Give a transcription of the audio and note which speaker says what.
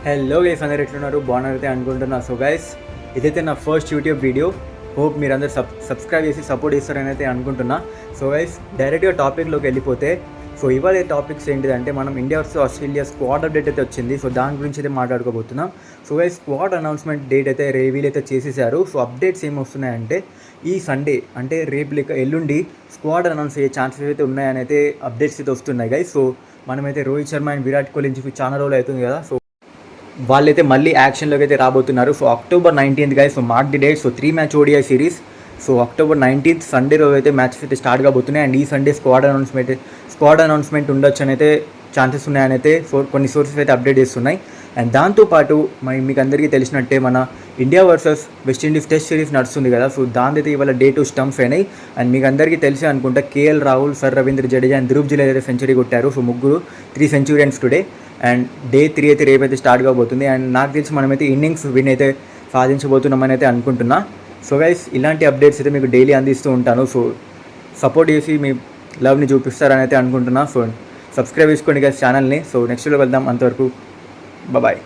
Speaker 1: Hello guys, అందరు ఎట్లున్నారు? బాగున్నారైతే అనుకుంటున్నా. సో గైస్, ఇదైతే నా ఫస్ట్ యూట్యూబ్ వీడియో. హోప్ మీరు అందరు సబ్స్క్రైబ్ చేసి సపోర్ట్ చేస్తారని అయితే అనుకుంటున్నా. సో గైస్, డైరెక్ట్గా టాపిక్లోకి వెళ్ళిపోతే, సో ఇవాళ టాపిక్స్ ఏంటిదంటే మనం India versus Australia squad update అయితే వచ్చింది. సో దాని గురించి అయితే మాట్లాడుకోబోతున్నాం. So guys, squad announcement date అయితే రివీల్ అయితే చేసేసారు. సో అప్డేట్స్ ఏమి వస్తున్నాయంటే ఈ సండే అంటే రేపు లేక ఎల్లుండి స్క్వాడ్ అనౌన్స్ అయ్యే ఛాన్సెస్ అయితే ఉన్నాయని అయితే అప్డేట్స్ అయితే వస్తున్నాయి గైస్. సో మనమైతే రోహిత్ శర్మ అండ్ విరాట్ కోహ్లీ నుంచి చాలా రోజులు అవుతుంది కదా. సో వాళ్ళైతే మళ్ళీ యాక్షన్లోకి అయితే రాబోతున్నారు. So October 19th guys, so mark the date. So 3 match ODI series. So October 19th Sunday రోజు అయితే మ్యాచెస్ అయితే స్టార్ట్ కాబోతున్నాయి. అండ్ ఈ సండే స్క్వాడ్ అనౌన్స్మెంట్ ఉండొచ్చు అని అయితే ఛాన్సెస్ ఉన్నాయని అయితే కొన్ని సోర్సెస్ అయితే అప్డేట్ చేస్తున్నాయి. అండ్ దాంతోపాటు మీకు అందరికీ తెలిసినట్టే మన India versus West Indies test series నడుస్తుంది కదా. సో దానితో ఇవాళ డే 2 స్టంప్స్ అయినాయి. అండ్ మీకు అందరికీ తెలిసి అనుకుంటా KL Rahul, sir Ravindra Jadeja and Dhruv Jurel అయితే సెంచరీ కొట్టారు. సో ముగ్గురు 3 సెంచురీన్స్ టుడే. అండ్ డే 3 అయితే రేపైతే స్టార్ట్ కాబోతుంది. అండ్ నాకు తెలిసి మనమైతే ఇన్నింగ్స్ విన్ అయితే సాధించబోతున్నామని అయితే అనుకుంటున్నా. సో గైస్, ఇలాంటి అప్డేట్స్ అయితే మీకు డైలీ అందిస్తూ ఉంటాను. సో సపోర్ట్ చేసి మీ లవ్ని చూపిస్తారని అయితే అనుకుంటున్నా. సో సబ్స్క్రైబ్ చేసుకోండి గైస్ ఛానల్ని. సో నెక్స్ట్లో వెళ్దాం. అంతవరకు బాయ్.